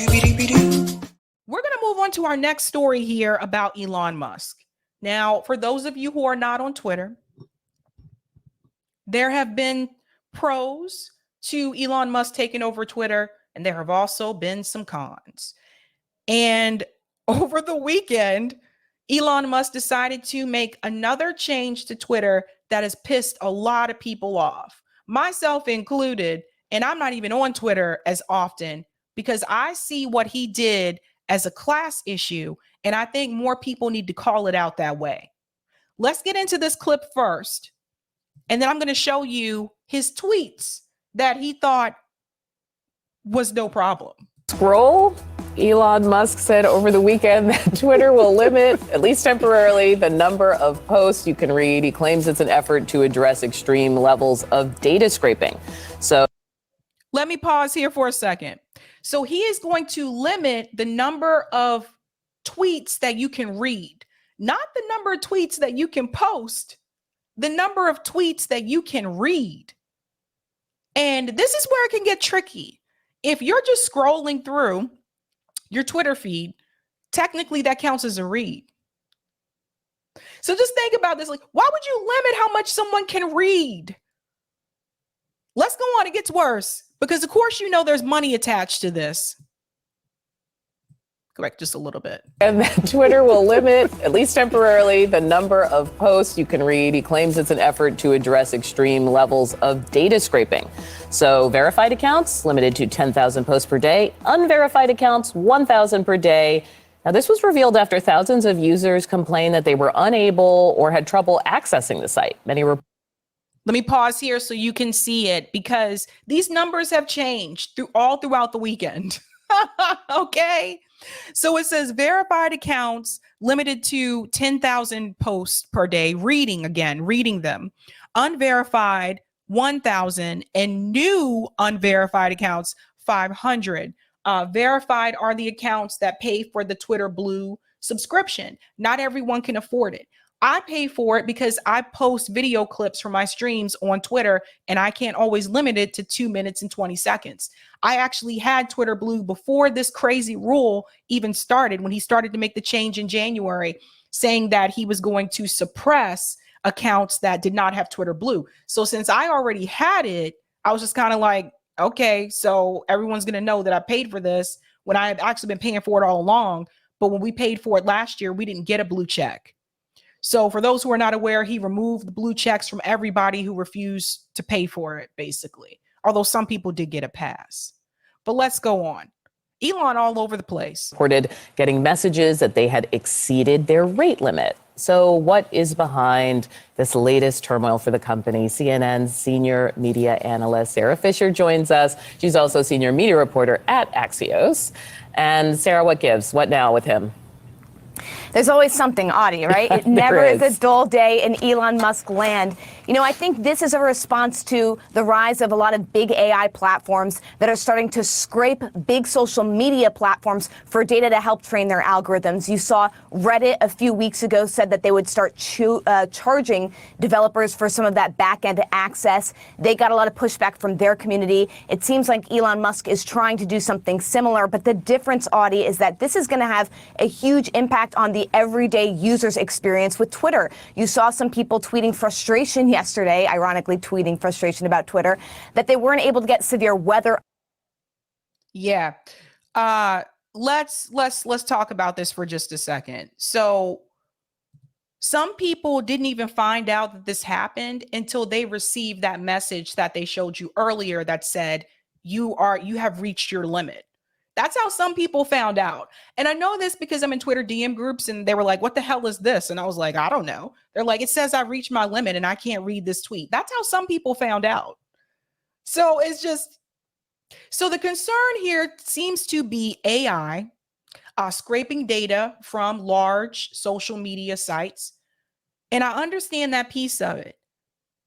We're going to move on to our next story here about Elon Musk. Now, for those of you who are not on Twitter, there have been pros to Elon Musk taking over Twitter, and there have also been some cons. And over the weekend, Elon Musk decided to make another change to Twitter that has pissed a lot of people off, myself included. And I'm not even on Twitter as often because I see what he did as a class issue. And I think more people need to call it out that way. Let's get into this clip first. And then I'm going to show you his tweets that he thought was no problem. Scroll. Elon Musk said over the weekend that Twitter will limit, at least temporarily, the number of posts you can read. He claims it's an effort to address extreme levels of data scraping. So let me pause here for a second. So he is going to limit the number of tweets that you can read, not the number of tweets that you can post, the number of tweets that you can read. And this is where it can get tricky. If you're just scrolling through your Twitter feed, technically that counts as a read. So just think about this. Like, why would you limit how much someone can read? Let's go on. It gets worse because, of course, you know there's money attached to this. Go back just a little bit. And then Twitter will limit, at least temporarily, the number of posts you can read. He claims it's an effort to address extreme levels of data scraping. So verified accounts limited to 10,000 posts per day, unverified accounts 1,000 per day. Now, this was revealed after thousands of users complained that they were unable or had trouble accessing the site. Let me pause here so you can see it because these numbers have changed all throughout the weekend. Okay. So it says verified accounts limited to 10,000 posts per day, reading them, unverified 1,000, and new unverified accounts 500. Verified are the accounts that pay for the Twitter Blue subscription. Not everyone can afford it. I pay for it because I post video clips from my streams on Twitter and I can't always limit it to 2 minutes and 20 seconds. I actually had Twitter Blue before this crazy rule even started, when he started to make the change in January, saying that he was going to suppress accounts that did not have Twitter Blue. So since I already had it, I was just kind of like, okay, so everyone's going to know that I paid for this when I had actually been paying for it all along. But when we paid for it last year, we didn't get a blue check. So for those who are not aware, he removed the blue checks from everybody who refused to pay for it, basically. Although some people did get a pass. But let's go on. Elon all over the place. Reported getting messages that they had exceeded their rate limit. So what is behind this latest turmoil for the company? CNN's senior media analyst Sarah Fisher joins us. She's also senior media reporter at Axios. And Sarah, what gives? What now with him? There's always something, Audie, right? It never is a dull day in Elon Musk land. You know, I think this is a response to the rise of a lot of big AI platforms that are starting to scrape big social media platforms for data to help train their algorithms. You saw Reddit a few weeks ago said that they would start charging developers for some of that back-end access. They got a lot of pushback from their community. It seems like Elon Musk is trying to do something similar, but the difference, Audie, is that this is going to have a huge impact on the everyday user's experience with Twitter. You saw some people tweeting frustration yesterday, ironically tweeting frustration about Twitter, that they weren't able to get severe weather. Yeah. Let's talk about this for just a second. So some people didn't even find out that this happened until they received that message that they showed you earlier that said you have reached your limit. That's how some people found out. And I know this because I'm in Twitter DM groups and they were like, what the hell is this? And I was like, I don't know. They're like, it says I reached my limit and I can't read this tweet. That's how some people found out. So it's just, so the concern here seems to be AI scraping data from large social media sites. And I understand that piece of it.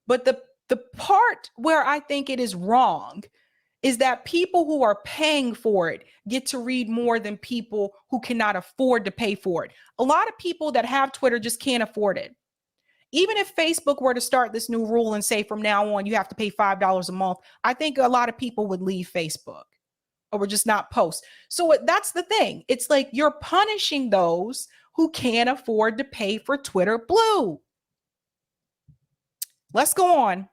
But the part where I think it is wrong is that people who are paying for it get to read more than people who cannot afford to pay for it. A lot of people that have Twitter just can't afford it. Even if Facebook were to start this new rule and say from now on you have to pay $5 a month, I think a lot of people would leave Facebook. or just not post. So that's the thing. It's like you're punishing those who can't afford to pay for Twitter Blue. Let's go on.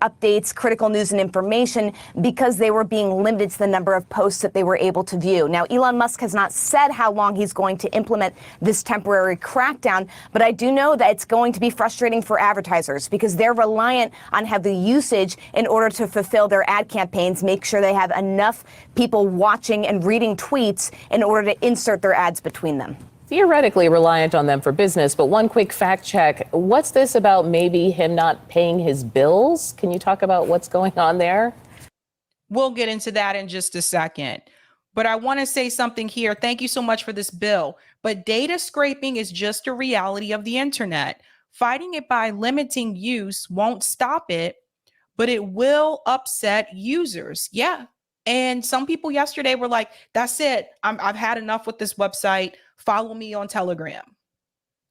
Updates, critical news and information because they were being limited to the number of posts that they were able to view. Now, Elon Musk has not said how long he's going to implement this temporary crackdown, but I do know that it's going to be frustrating for advertisers because they're reliant on heavy usage in order to fulfill their ad campaigns, make sure they have enough people watching and reading tweets in order to insert their ads between them. Theoretically reliant on them for business, but one quick fact check. What's this about maybe him not paying his bills? Can you talk about what's going on there? We'll get into that in just a second. But I want to say something here. Thank you so much for this bill. But data scraping is just a reality of the internet. Fighting it by limiting use won't stop it, but it will upset users. Yeah. And some people yesterday were like, that's it. I've had enough with this website. Follow me on Telegram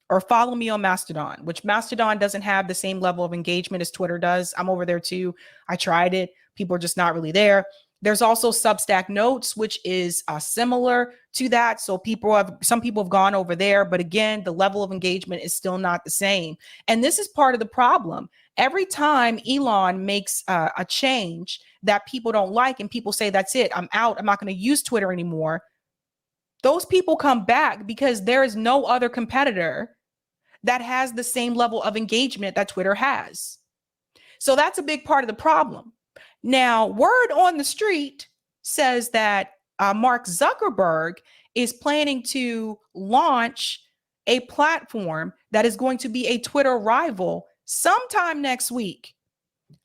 or follow me on Mastodon, which Mastodon doesn't have the same level of engagement as Twitter does. I'm over there too. I tried it. People are just not really there. There's also Substack Notes, which is similar to that. So some people have gone over there, but again, the level of engagement is still not the same. And this is part of the problem. Every time Elon makes a change that people don't like and people say, that's it, I'm out, I'm not going to use Twitter anymore, those people come back because there is no other competitor that has the same level of engagement that Twitter has. So that's a big part of the problem. Now, word on the street says that Mark Zuckerberg is planning to launch a platform that is going to be a Twitter rival sometime next week.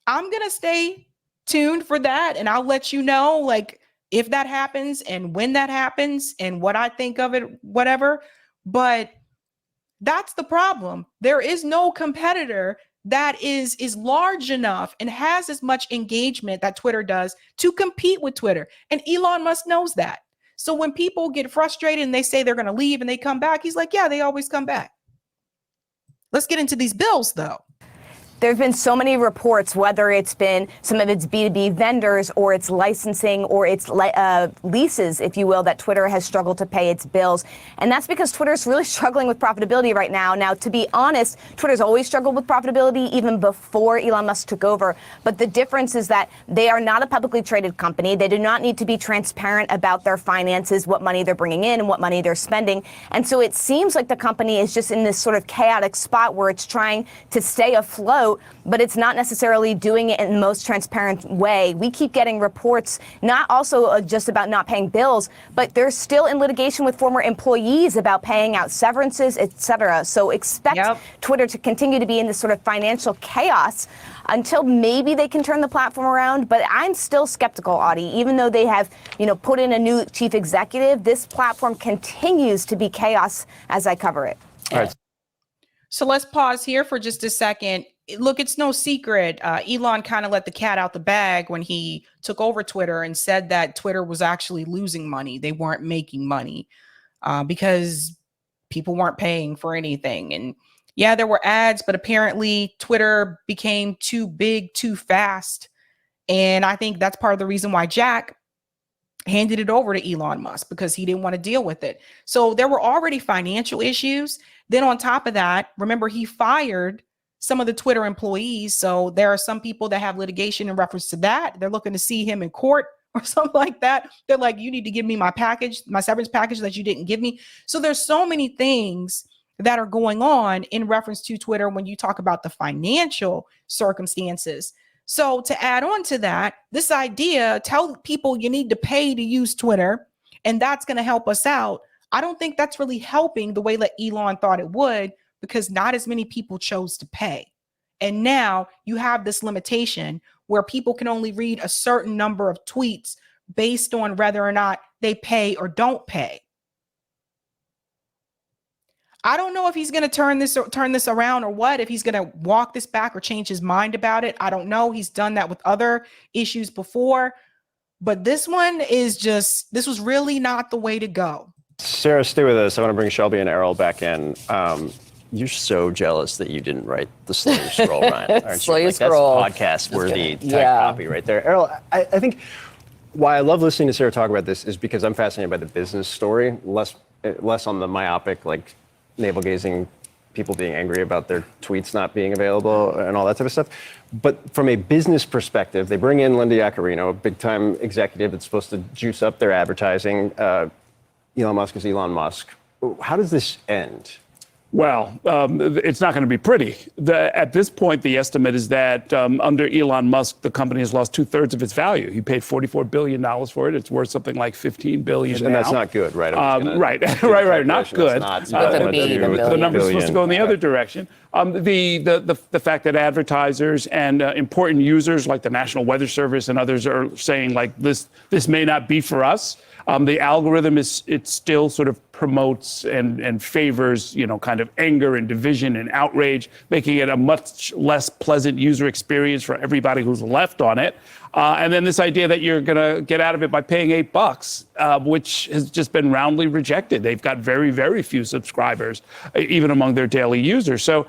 I'm going to stay tuned for that, and I'll let you know, like, if that happens and when that happens and what I think of it, whatever. But that's the problem. There is no competitor that is large enough and has as much engagement that Twitter does to compete with Twitter. And Elon Musk knows that. So when people get frustrated and they say they're going to leave and they come back, he's like, yeah, they always come back. Let's get into these bills, though. There have been so many reports, whether it's been some of its B2B vendors or its licensing or its leases, if you will, that Twitter has struggled to pay its bills. And that's because Twitter's really struggling with profitability right now. Now, to be honest, Twitter's always struggled with profitability even before Elon Musk took over. But the difference is that they are not a publicly traded company. They do not need to be transparent about their finances, what money they're bringing in and what money they're spending. And so it seems like the company is just in this sort of chaotic spot where it's trying to stay afloat, but it's not necessarily doing it in the most transparent way. We keep getting reports, not also just about not paying bills, but they're still in litigation with former employees about paying out severances, et cetera. So expect Twitter to continue to be in this sort of financial chaos until maybe they can turn the platform around. But I'm still skeptical, Audie. Even though they have, put in a new chief executive, this platform continues to be chaos as I cover it. All right. So let's pause here for just a second. Look, it's no secret. Elon kind of let the cat out the bag when he took over Twitter and said that Twitter was actually losing money. They weren't making money because people weren't paying for anything. And yeah, there were ads, but apparently Twitter became too big, too fast. And I think that's part of the reason why Jack handed it over to Elon Musk, because he didn't want to deal with it. So there were already financial issues. Then on top of that, remember, he fired some of the Twitter employees. So there are some people that have litigation in reference to that. They're looking to see him in court or something like that. They're like, you need to give me my package, my severance package that you didn't give me. So there's so many things that are going on in reference to Twitter when you talk about the financial circumstances. So to add on to that, this idea, tell people you need to pay to use Twitter, and that's going to help us out. I don't think that's really helping the way that Elon thought it would, because not as many people chose to pay. And now you have this limitation where people can only read a certain number of tweets based on whether or not they pay or don't pay. I don't know if he's going to turn this around or what, if he's going to walk this back or change his mind about it. I don't know. He's done that with other issues before, but this one is just, this was really not the way to go. Sarah, stay with us. I want to bring Shelby and Errol back in. You're so jealous that you didn't write the Slow Your Scroll, Ryan. Slow Your Scroll. That's podcast-worthy type copy right there. Errol, I think why I love listening to Sarah talk about this is because I'm fascinated by the business story, less on the myopic, like navel-gazing people being angry about their tweets not being available and all that type of stuff. But from a business perspective, they bring in Linda Yaccarino, a big-time executive that's supposed to juice up their advertising. Elon Musk is Elon Musk. How does this end? Well, it's not going to be pretty. At this point, the estimate is that under Elon Musk, the company has lost 2/3 of its value. He paid $44 billion for it. It's worth something like $15 billion And now. that's not good, right? Right. Not good. The number's supposed to go in the other direction. The fact that advertisers and important users like the National Weather Service and others are saying like this may not be for us. The algorithm it still sort of promotes and favors, kind of anger and division and outrage, making it a much less pleasant user experience for everybody who's left on it. And then this idea that you're going to get out of it by paying $8, which has just been roundly rejected. They've got very, very few subscribers, even among their daily users. So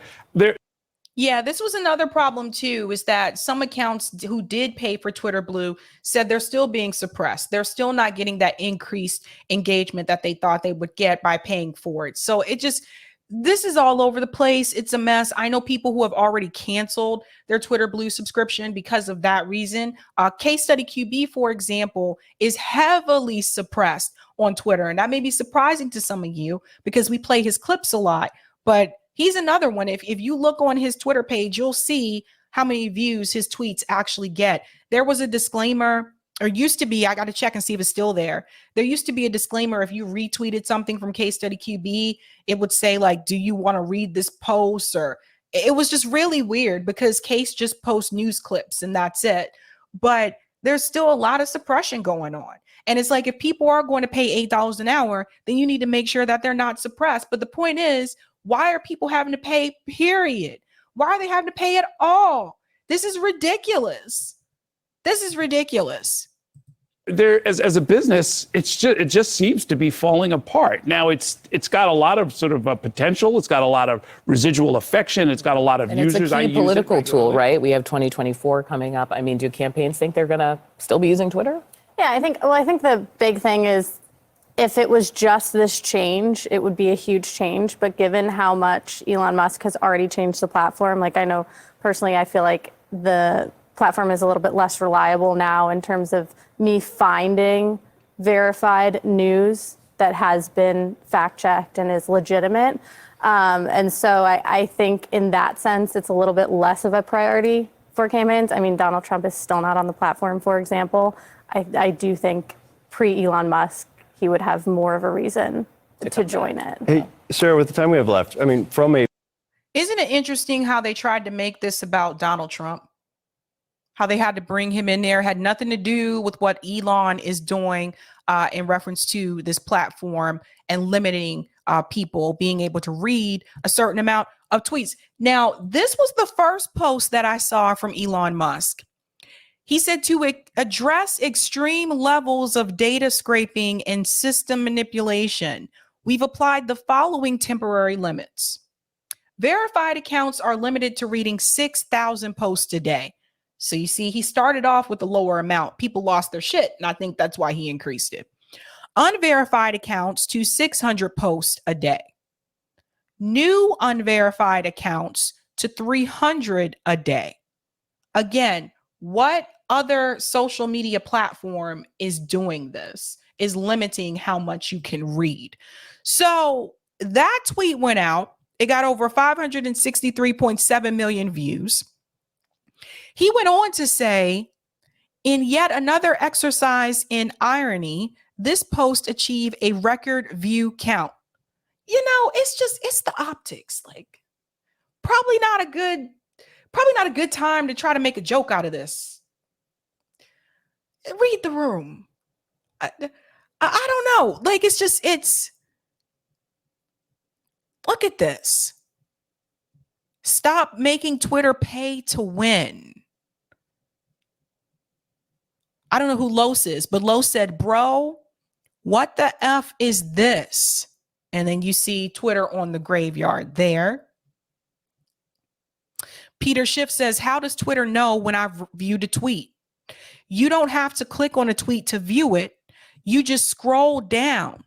Yeah, this was another problem too, is that some accounts who did pay for Twitter Blue said they're still being suppressed. They're still not getting that increased engagement that they thought they would get by paying for it. So this is all over the place. It's a mess. I know people who have already canceled their Twitter Blue subscription because of that reason. Case Study QB, for example, is heavily suppressed on Twitter. And that may be surprising to some of you because we play his clips a lot, but he's another one. If you look on his Twitter page, you'll see how many views his tweets actually get. There was a disclaimer, or used to be, I got to check and see if it's still there. There used to be a disclaimer if you retweeted something from Case Study QB, it would say like, do you want to read this post? Or it was just really weird because Case just posts news clips and that's it. But there's still a lot of suppression going on. And it's like, if people are going to pay $8 an hour, then you need to make sure that they're not suppressed. But the point is, why are people having to pay, period? Why are they having to pay at all? This is ridiculous. This is ridiculous. As a business, it just seems to be falling apart. Now it's got a lot of sort of potential. It's got a lot of residual affection. It's got a lot of and users. It's a key political tool, right? We have 2024 coming up. I mean, do campaigns think they're going to still be using Twitter? Yeah, I think the big thing is, if it was just this change, it would be a huge change. But given how much Elon Musk has already changed the platform, like I know personally, I feel like the platform is a little bit less reliable now in terms of me finding verified news that has been fact-checked and is legitimate. And so I think in that sense, it's a little bit less of a priority for campaigns. I mean, Donald Trump is still not on the platform, for example. I do think pre-Elon Musk, he would have more of a reason to join it. Hey, Sarah, with the time we have left, I mean, Isn't it interesting how they tried to make this about Donald Trump? How they had to bring him in there, had nothing to do with what Elon is doing in reference to this platform and limiting people being able to read a certain amount of tweets. Now, this was the first post that I saw from Elon Musk. He said to address extreme levels of data scraping and system manipulation, we've applied the following temporary limits. Verified accounts are limited to reading 6,000 posts a day. So you see, he started off with a lower amount. People lost their shit, and I think that's why he increased it. Unverified accounts to 600 posts a day. New unverified accounts to 300 a day. Again, what other social media platform is doing this, is limiting how much you can read? So that tweet went out. It got over 563.7 million views. He went on to say, in yet another exercise in irony, this post achieved a record view count. It's the optics. Like, probably not a good time to try to make a joke out of this. Read the room. I don't know. Like, look at this. Stop making Twitter pay to win. I don't know who Los is, but Los said, bro, what the F is this? And then you see Twitter on the graveyard there. Peter Schiff says, how does Twitter know when I've viewed a tweet? You don't have to click on a tweet to view it. You just scroll down.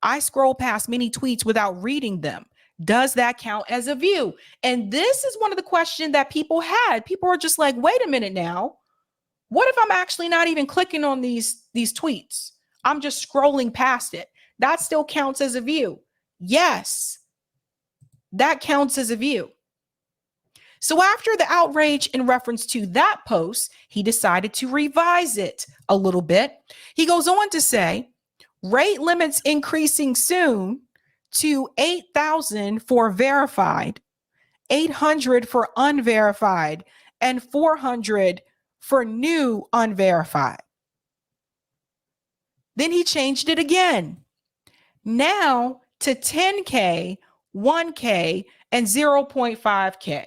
I scroll past many tweets without reading them. Does that count as a view? And this is one of the questions that people had. People are just like, wait a minute now. What if I'm actually not even clicking on these tweets? I'm just scrolling past it. That still counts as a view. Yes, that counts as a view. So after the outrage in reference to that post, he decided to revise it a little bit. He goes on to say, rate limits increasing soon to 8,000 for verified, 800 for unverified, and 400 for new unverified. Then he changed it again. Now to 10K, 1K, and 0.5K.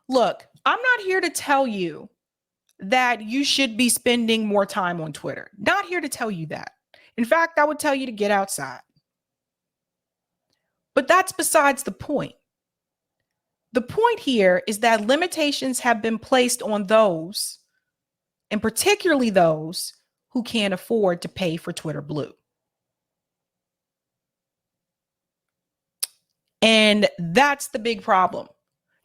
Look, I'm not here to tell you that you should be spending more time on Twitter. Not here to tell you that. In fact, I would tell you to get outside. But that's besides the point. The point here is that limitations have been placed on those, and particularly those who can't afford to pay for Twitter Blue. And that's the big problem.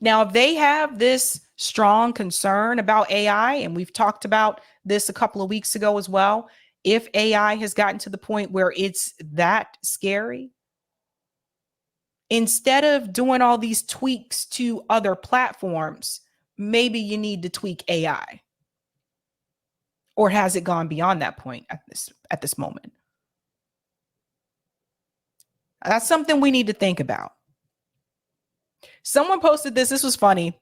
Now, if they have this strong concern about AI, and we've talked about this a couple of weeks ago as well, if AI has gotten to the point where it's that scary, instead of doing all these tweaks to other platforms, maybe you need to tweak AI. Or has it gone beyond that point at this moment? That's something we need to think about. Someone posted this. This was funny.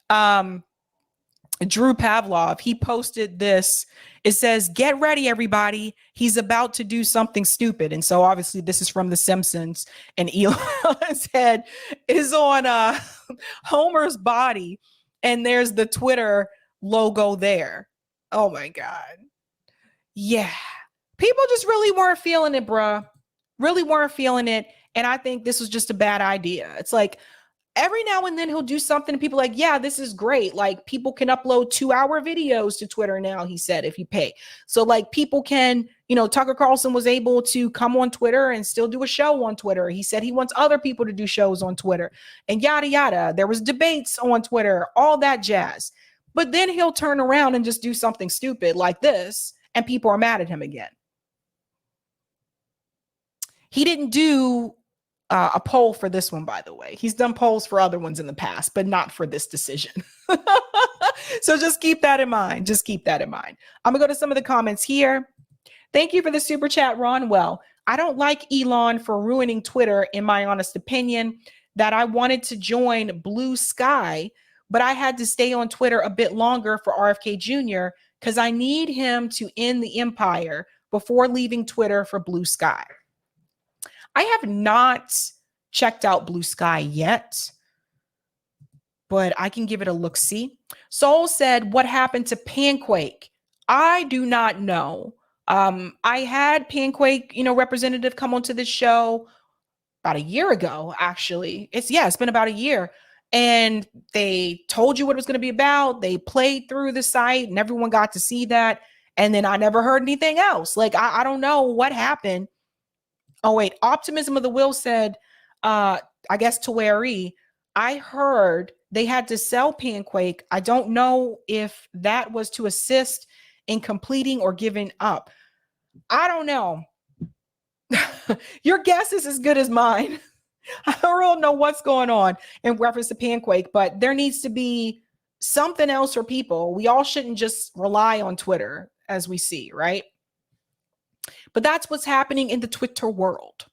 Drew Pavlov, he posted this. It says, get ready, everybody. He's about to do something stupid. And so obviously this is from The Simpsons, and Elon's head is on Homer's body, and there's the Twitter logo there. Oh my God. Yeah. People just really weren't feeling it, bruh. Really weren't feeling it. And I think this was just a bad idea. It's like, every now and then he'll do something and people are like, yeah, this is great. Like, people can upload 2-hour videos to Twitter now, he said, if you pay. So like, people can, Tucker Carlson was able to come on Twitter and still do a show on Twitter. He said he wants other people to do shows on Twitter and yada, yada. There was debates on Twitter, all that jazz. But then he'll turn around and just do something stupid like this, and people are mad at him again. He didn't do a poll for this one, by the way. He's done polls for other ones in the past, but not for this decision. So just keep that in mind. Just keep that in mind. I'm gonna go to some of the comments here. Thank you for the super chat, Ron. Well, I don't like Elon for ruining Twitter, in my honest opinion, that I wanted to join Blue Sky, but I had to stay on Twitter a bit longer for RFK Jr. because I need him to end the empire before leaving Twitter for Blue Sky. I have not checked out Blue Sky yet, but I can give it a look-see. Soul said, what happened to Panquake? I do not know. I had Panquake, representative come onto this show about a year ago, actually. It's been about a year. And they told you what it was going to be about. They played through the site and everyone got to see that. And then I never heard anything else. Like, I don't know what happened. Oh, wait. Optimism of the Will said, I guess to Wary, I heard they had to sell Panquake. I don't know if that was to assist in completing or giving up. I don't know. Your guess is as good as mine. I don't really know what's going on in reference to Panquake, but there needs to be something else for people. We all shouldn't just rely on Twitter, as we see, right? But that's what's happening in the Twitter world.